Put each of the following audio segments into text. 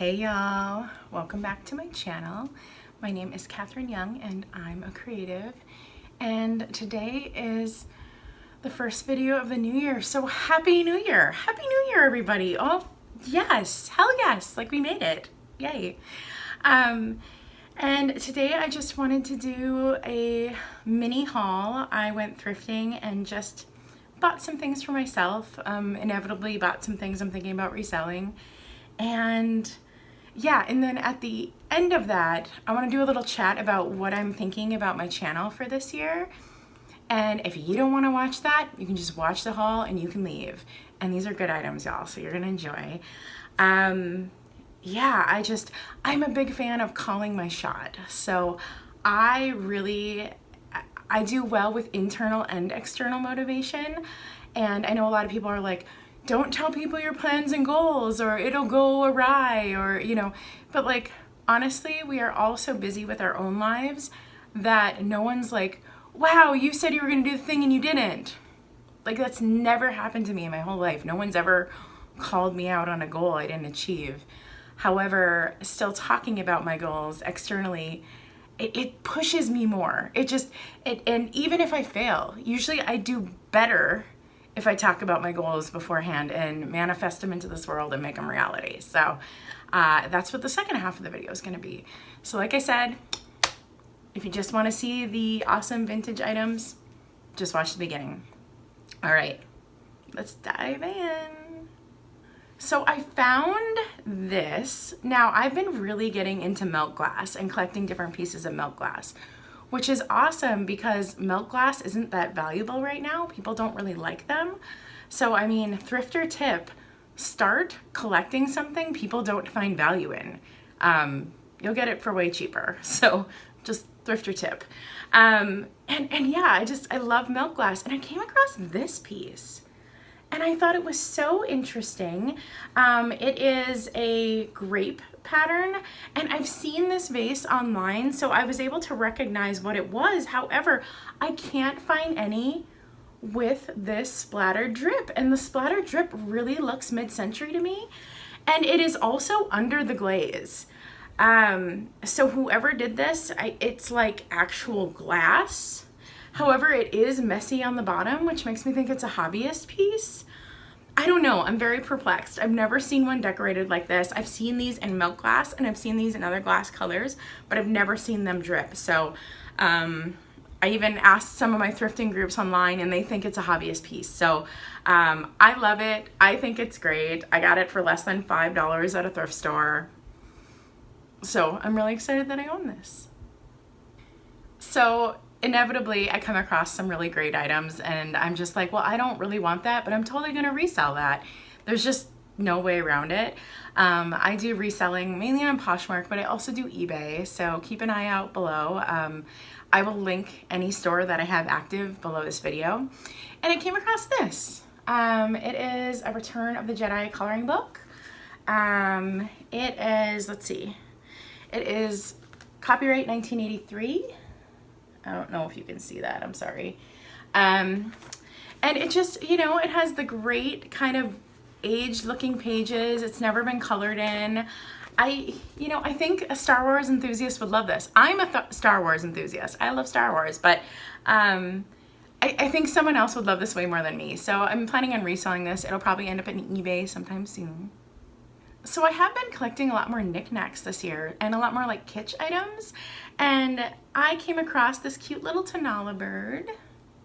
Hey y'all, welcome back to my channel. My name is Catherine Young and I'm a creative, and today is the first video of the new year. So happy new year. Happy new year, everybody. Oh yes, hell yes, like we made it. Yay. And today I just wanted to do a mini haul. I went thrifting and just bought some things for myself. Inevitably bought some things I'm thinking about reselling. And yeah, and then at the end of that, I want to do a little chat about what I'm thinking about my channel for this year. And if you don't want to watch that, you can just watch the haul and you can leave. And these are good items, y'all, so you're going to enjoy. Yeah, I'm a big fan of calling my shot. So I do well with internal and external motivation. And I know a lot of people are like, don't tell people your plans and goals or it'll go awry, or, you know, but like, honestly, we are all so busy with our own lives that no one's like, wow, you said you were going to do the thing and you didn't. Like, that's never happened to me in my whole life. No one's ever called me out on a goal I didn't achieve. However, still talking about my goals externally, it pushes me more. And even if I fail, usually I do better if I talk about my goals beforehand and manifest them into this world and make them reality. So that's what the second half of the video is going to be. So like I said, if you just want to see the awesome vintage items, just watch the beginning. All right, let's dive in. So I found this. Now, I've been really getting into milk glass and collecting different pieces of milk glass, which is awesome because milk glass isn't that valuable right now. People don't really like them. So, I mean, thrift or tip, start collecting something people don't find value in. You'll get it for way cheaper. So just thrift or tip. And yeah, I love milk glass. And I came across this piece and I thought it was so interesting. It is a grape pattern, and I've seen this vase online, so I was able to recognize what it was. However, I can't find any with this splattered drip, and the splattered drip really looks mid-century to me, and it is also under the glaze. So whoever did this, it's like actual glass. However, it is messy on the bottom, which makes me think it's a hobbyist piece. I don't know, I'm very perplexed. I've never seen one decorated like this. I've seen these in milk glass and I've seen these in other glass colors, but I've never seen them drip. So I even asked some of my thrifting groups online and they think it's a hobbyist piece. So I love it. I think it's great. I got it for less than $5 at a thrift store. So I'm really excited that I own this. So inevitably I come across some really great items and I'm just like, well, I don't really want that, but I'm totally gonna resell that. There's just no way around it. I do reselling mainly on Poshmark, but I also do eBay, so keep an eye out below. I will link any store that I have active below this video. And I came across this. It is a return of the Jedi coloring book. It is, let's see, it is copyright 1983. I don't know if you can see that, I'm sorry. And it just, you know, it has the great kind of aged looking pages. It's never been colored in. I think a Star Wars enthusiast would love this. I'm a Star Wars enthusiast. I love Star Wars, but I think someone else would love this way more than me. So I'm planning on reselling this. It'll probably end up in eBay sometime soon. So I have been collecting a lot more knickknacks this year and a lot more like kitsch items, and I came across this cute little Tanala bird.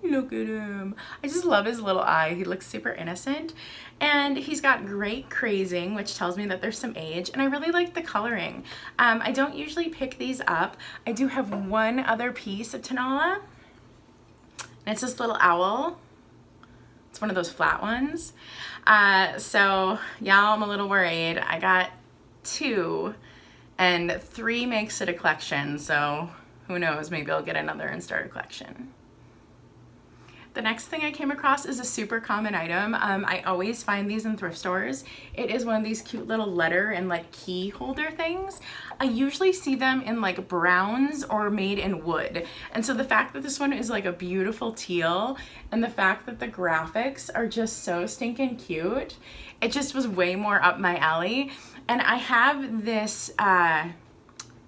Look at him. I just love his little eye. He looks super innocent, and he's got great crazing, which tells me that there's some age, and I really like the coloring. I don't usually pick these up. I do have one other piece of Tanala, and it's this little owl. It's one of those flat ones. So y'all, I'm a little worried. I got 2 and 3 makes it a collection. So who knows, maybe I'll get another and start a collection. The next thing I came across is a super common item. I always find these in thrift stores. It is one of these cute little letter and like key holder things. I usually see them in like browns or made in wood. And so the fact that this one is like a beautiful teal and the fact that the graphics are just so stinking cute, it just was way more up my alley. And I have this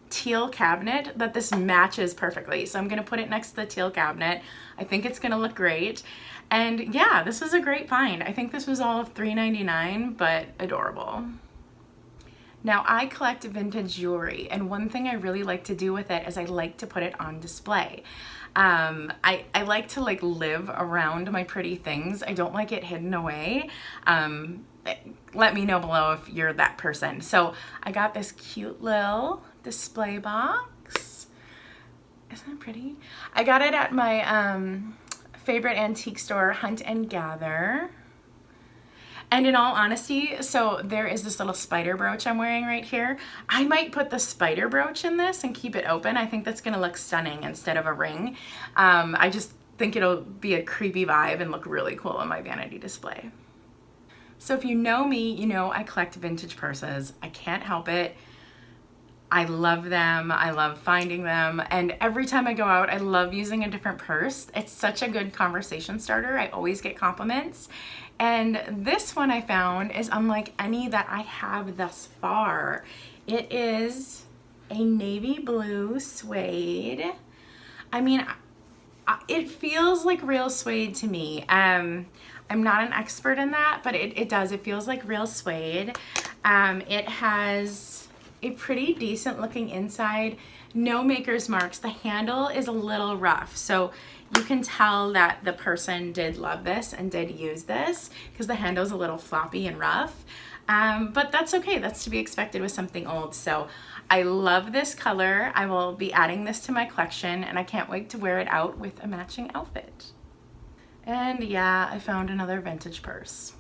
teal cabinet that this matches perfectly. So I'm gonna put it next to the teal cabinet. I think it's gonna look great. And yeah, this was a great find. I think this was all of $3.99, but adorable. Now I collect vintage jewelry, and one thing I really like to do with it is I like to put it on display. I like to like live around my pretty things. I don't like it hidden away. Let me know below if you're that person. So I got this cute little display box. Isn't it pretty? I got it at my favorite antique store, Hunt and Gather. And in all honesty, so there is this little spider brooch I'm wearing right here. I might put the spider brooch in this and keep it open. I think that's gonna look stunning instead of a ring. I just think it'll be a creepy vibe and look really cool on my vanity display. So if you know me, you know I collect vintage purses. I can't help it. I love them. I love finding them. And every time I go out, I love using a different purse. It's such a good conversation starter. I always get compliments. And this one I found is unlike any that I have thus far. It is a navy blue suede. I mean, it feels like real suede to me. I'm not an expert in that, but it does. It feels like real suede. It has a pretty decent looking inside, no maker's marks. The handle is a little rough, so you can tell that the person did love this and did use this because the handle is a little floppy and rough, but that's okay. That's to be expected with something old. So I love this color. I will be adding this to my collection, and I can't wait to wear it out with a matching outfit. And yeah, I found another vintage purse.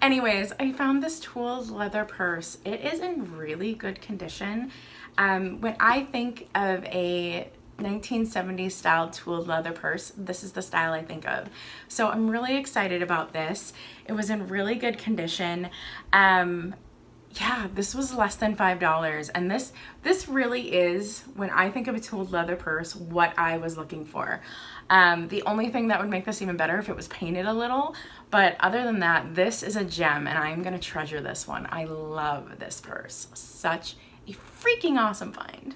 Anyways, I found this tooled leather purse. It is in really good condition. When I think of a 1970s style tooled leather purse, this is the style I think of. So I'm really excited about this. It was in really good condition. Yeah, this was less than $5, and this really is, when I think of a tooled leather purse, what I was looking for. The only thing that would make this even better if it was painted a little, but other than that, this is a gem, and I'm gonna treasure this one. I love this purse. Such a freaking awesome find.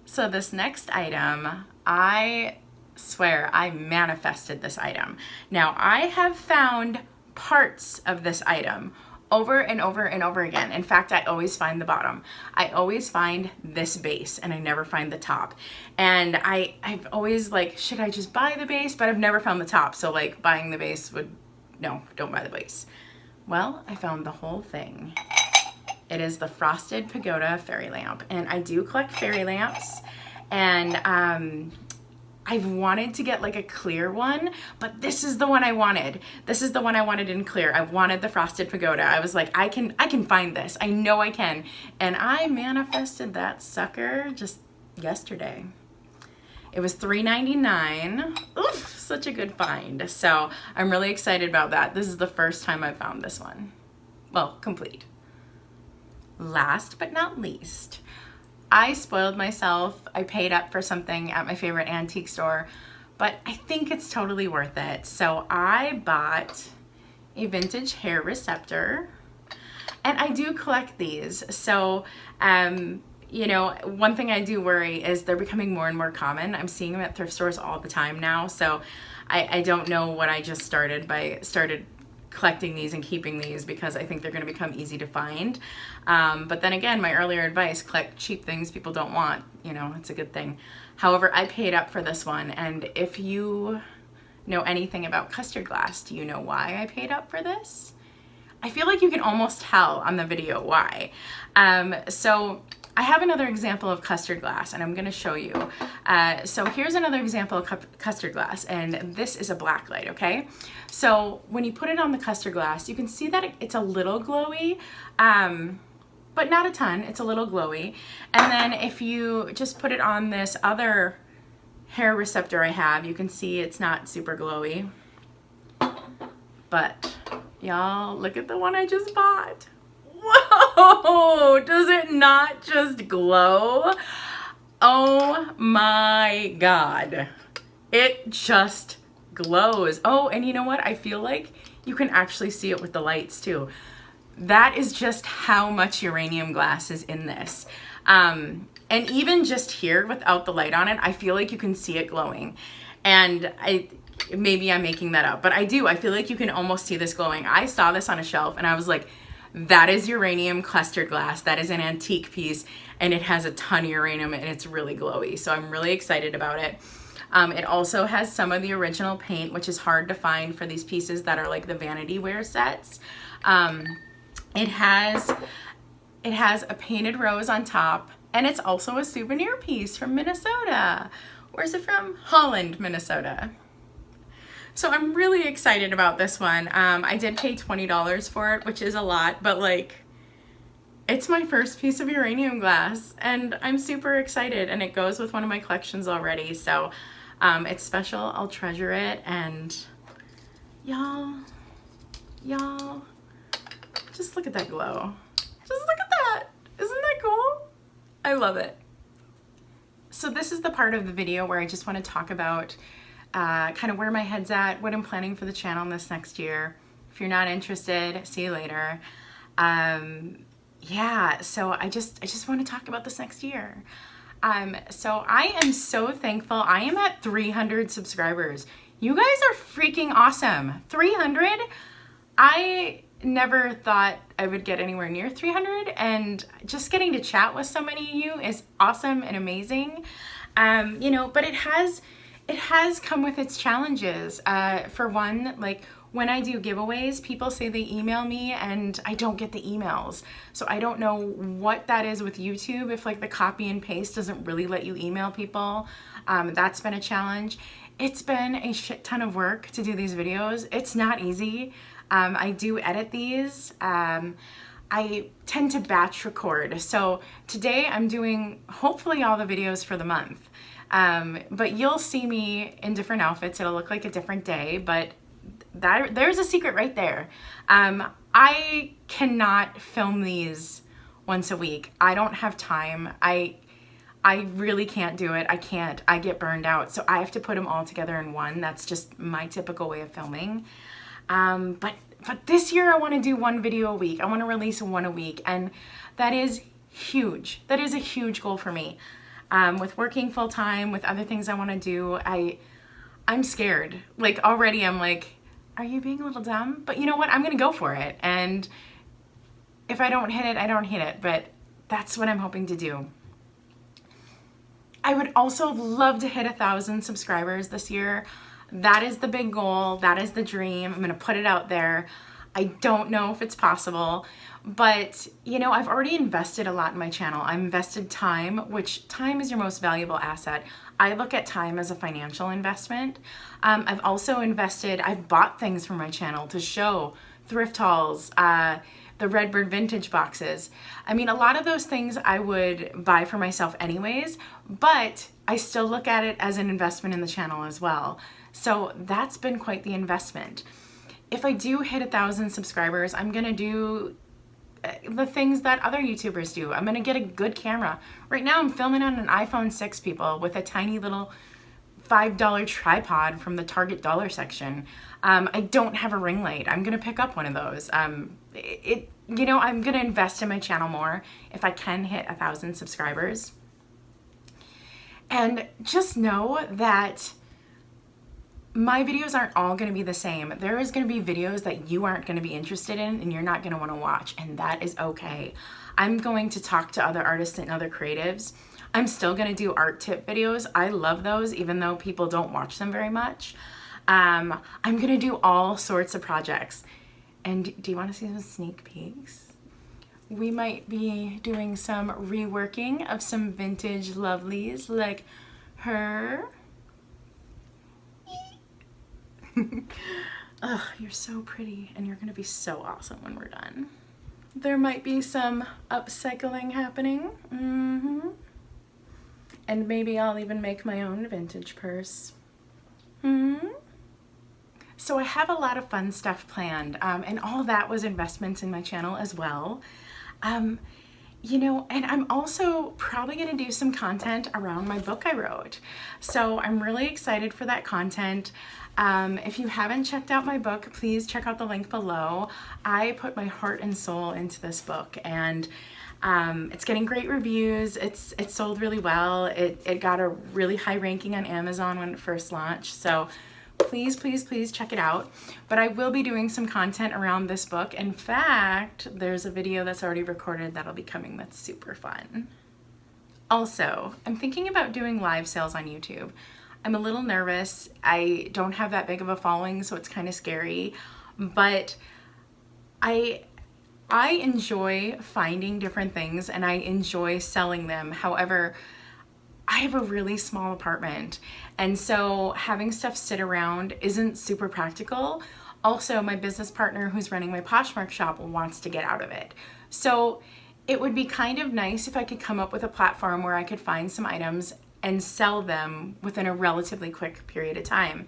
So this next item, I swear I manifested this item. Now I have found parts of this item over and over and over again. In fact, I always find the bottom. I always find this base and I never find the top. And I've always like, should I just buy the base? But I've never found the top. So like buying the base would, no, don't buy the base. Well, I found the whole thing. It is the Frosted Pagoda fairy lamp. And I do collect fairy lamps. And I've wanted to get like a clear one, but this is the one I wanted. This is the one I wanted in clear. I wanted the Frosted Pagoda. I was like, I can find this. I know I can. And I manifested that sucker just yesterday. It was $3.99. Oof, such a good find. So I'm really excited about that. This is the first time I've found this one. Well, complete. Last but not least, I spoiled myself. I paid up for something at my favorite antique store, but I think it's totally worth it. So I bought a vintage hair receptor, and I do collect these. So, you know, one thing I do worry is they're becoming more and more common. I'm seeing them at thrift stores all the time now. So I don't know what I just started collecting these and keeping these because I think they're going to become easy to find. But then again, my earlier advice, collect cheap things people don't want, you know, it's a good thing. However, I paid up for this one, and if you know anything about custard glass, do you know why I paid up for this? I feel like you can almost tell on the video why. So I have another example of custard glass, and I'm going to show you. So here's another example of custard glass, and this is a black light, okay? So when you put it on the custard glass, you can see that it's a little glowy, but not a ton. It's a little glowy. And then if you just put it on this other hair receptor I have, you can see it's not super glowy. But y'all, look at the one I just bought. Whoa, does it not just glow? Oh my God, it just glows. Oh, and you know what? I feel like you can actually see it with the lights too. that is just how much uranium glass is in this. And even just here without the light on it, I feel like you can see it glowing. And maybe I'm making that up, but I feel like you can almost see this glowing. I saw this on a shelf and I was like, that is uranium clustered glass. That is an antique piece and it has a ton of uranium and it's really glowy. So I'm really excited about it. It also has some of the original paint, which is hard to find for these pieces that are like the vanity wear sets. It has a painted rose on top, and it's also a souvenir piece from Minnesota. Where's it from? Holland, Minnesota. So I'm really excited about this one. I did pay $20 for it, which is a lot, but like, it's my first piece of uranium glass and I'm super excited, and it goes with one of my collections already. So it's special, I'll treasure it, and y'all, just look at that glow. Just look at that. Isn't that cool? I love it. So this is the part of the video where I just want to talk about kind of where my head's at, what I'm planning for the channel this next year. If you're not interested, see you later. Yeah, so I just want to talk about this next year. So I am so thankful. I am at 300 subscribers. You guys are freaking awesome. 300? I never thought I would get anywhere near 300, and just getting to chat with so many of you is awesome and amazing. You know, but it has come with its challenges. For one, like when I do giveaways, people say they email me and I don't get the emails. So I don't know what that is with YouTube, if like the copy and paste doesn't really let you email people. That's been a challenge. It's been a shit ton of work to do these videos. It's not easy. I do edit these. I tend to batch record. So today I'm doing hopefully all the videos for the month. But you'll see me in different outfits. It'll look like a different day, but there's a secret right there. I cannot film these once a week. I don't have time. I really can't do it. I can't. I get burned out. So I have to put them all together in one. That's just my typical way of filming. But this year I want to do one video a week. I want to release one a week, and that is huge. That is a huge goal for me. With working full time, with other things I want to do, I'm scared. Like already I'm like, are you being a little dumb? But you know what? I'm going to go for it. And if I don't hit it, I don't hit it. But that's what I'm hoping to do. I would also love to hit 1,000 subscribers this year. That is the big goal. That is the dream. I'm going to put it out there. I don't know if it's possible, but you know, I've already invested a lot in my channel. I invested time, which time is your most valuable asset. I look at time as a financial investment. I've also invested, I've bought things for my channel to show, thrift hauls, the Redbird vintage boxes. I mean, a lot of those things I would buy for myself anyways, but I still look at it as an investment in the channel as well. So that's been quite the investment. If I do hit 1,000 subscribers, I'm gonna do the things that other YouTubers do. I'm gonna get a good camera. Right now I'm filming on an iPhone 6, people, with a tiny little $5 tripod from the Target dollar section. I don't have a ring light. I'm gonna pick up one of those. You know, I'm gonna invest in my channel more if I can hit 1,000 subscribers. And just know that my videos aren't all going to be the same. There is going to be videos that you aren't going to be interested in and you're not going to want to watch, and that is okay. I'm going to talk to other artists and other creatives. I'm still going to do art tip videos. I love those, even though people don't watch them very much. I'm going to do all sorts of projects. And do you want to see some sneak peeks? We might be doing some reworking of some vintage lovelies like her. Oh, you're so pretty, and you're gonna be so awesome when we're done. There might be some upcycling happening. And maybe I'll even make my own vintage purse. So I have a lot of fun stuff planned, and all that was investments in my channel as well. You know, and I'm also probably going to do some content around my book I wrote. So I'm really excited for that content. If you haven't checked out my book, please check out the link below. I put my heart and soul into this book, and it's getting great reviews. It's sold really well. It got a really high ranking on Amazon when it first launched. So please, please, please check it out. But I will be doing some content around this book. In fact, there's a video that's already recorded that'll be coming that's super fun. Also, I'm thinking about doing live sales on YouTube. I'm a little nervous. I don't have that big of a following, so it's kind of scary. But I enjoy finding different things and I enjoy selling them. However, I have a really small apartment, and so having stuff sit around isn't super practical. Also, my business partner who's running my Poshmark shop wants to get out of it. So it would be kind of nice if I could come up with a platform where I could find some items and sell them within a relatively quick period of time.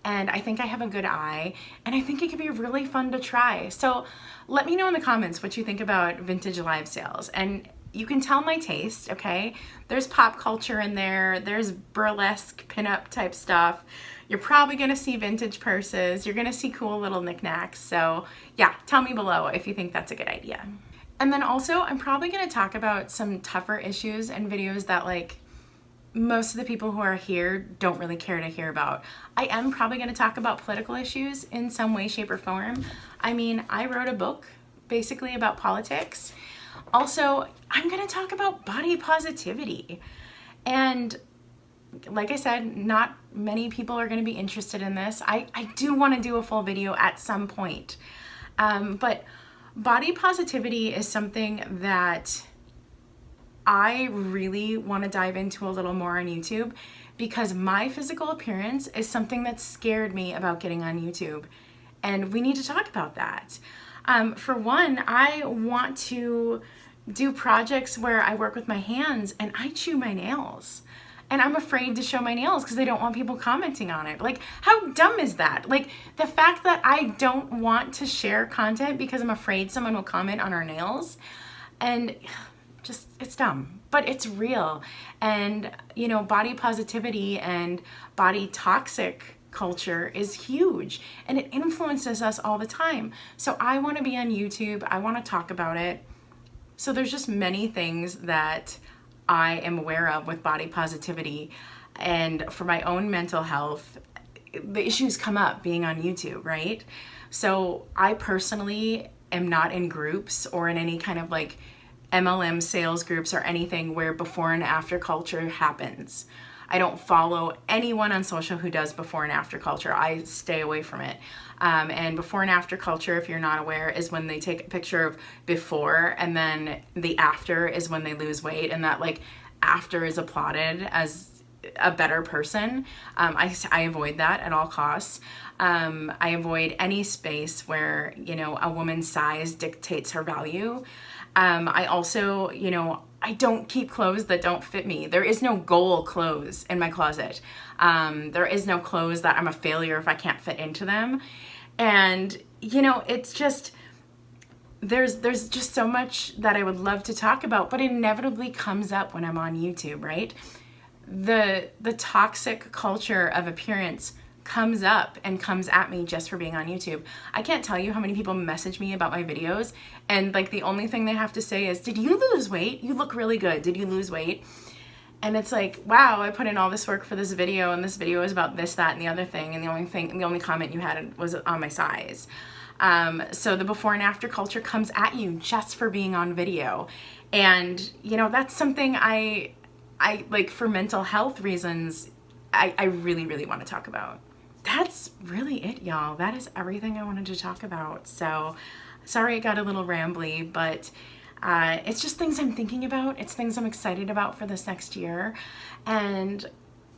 And I think I have a good eye, and I think it could be really fun to try. So let me know in the comments what you think about vintage live sales. And you can tell my taste, okay? There's pop culture in there, there's burlesque pinup type stuff. You're probably gonna see vintage purses, you're gonna see cool little knickknacks. So yeah, tell me below if you think that's a good idea. And then also, I'm probably gonna talk about some tougher issues and videos that like most of the people who are here don't really care to hear about. I am probably gonna talk about political issues in some way, shape, or form. I mean, I wrote a book basically about politics. Also, I'm gonna talk about body positivity. And like I said, not many people are gonna be interested in this. I do wanna do a full video at some point. But body positivity is something that I really wanna dive into a little more on YouTube, because my physical appearance is something that scared me about getting on YouTube. And we need to talk about that. For one, I want to do projects where I work with my hands and I chew my nails. And I'm afraid to show my nails because I don't want people commenting on it. Like, how dumb is that? Like, the fact that I don't want to share content because I'm afraid someone will comment on our nails, and just, it's dumb, but it's real. And, you know, body positivity and body toxic culture is huge, and it influences us all the time. So I want to be on YouTube. I want to talk about it. So there's just many things that I am aware of with body positivity, and for my own mental health, the issues come up being on YouTube, right? So I personally am not in groups or in any kind of like MLM sales groups or anything where before and after culture happens. I don't follow anyone on social who does before and after culture. I stay away from it. And before and after culture, if you're not aware, is when they take a picture of before, and then the after is when they lose weight, and that like after is applauded as a better person. I avoid that at all costs. I avoid any space where, you know, a woman's size dictates her value. I also, you know, I don't keep clothes that don't fit me. There is no goal clothes in my closet. There is no clothes that I'm a failure if I can't fit into them. And, you know, it's just, there's just so much that I would love to talk about, but inevitably comes up when I'm on YouTube, right? The toxic culture of appearance comes up and comes at me just for being on YouTube. I can't tell you how many people message me about my videos, and like the only thing they have to say is, did you lose weight? You look really good. Did you lose weight? And it's like, wow, I put in all this work for this video, and this video is about this, that, and the other thing, and the only comment you had was on my size. So the before and after culture comes at you just for being on video. And, you know, that's something I like, for mental health reasons, I really, really want to talk about. That's really it, y'all. That is everything I wanted to talk about. So sorry it got a little rambly, but it's just things I'm thinking about. It's things I'm excited about for this next year. And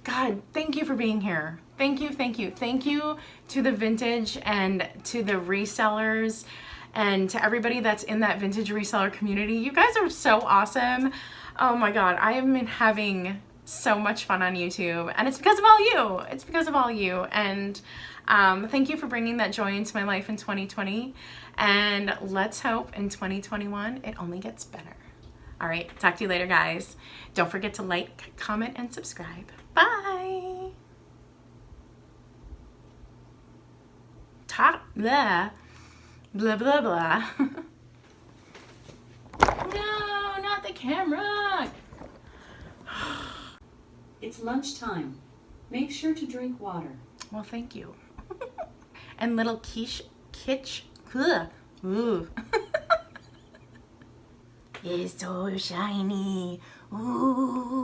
God, thank you for being here. Thank you, thank you. Thank you to the vintage and to the resellers and to everybody that's in that vintage reseller community. You guys are so awesome. Oh my God, I have been having so much fun on YouTube, and it's because of all you. It's because of all you. And thank you for bringing that joy into my life in 2020. And let's hope in 2021 it only gets better. All right, talk to you later, guys. Don't forget to like, comment, and subscribe. Bye. blah, blah, blah, blah. No, not the camera. It's lunchtime. Make sure to drink water. Well, thank you. And little kitsch, ugh, ooh. It's so shiny, ooh.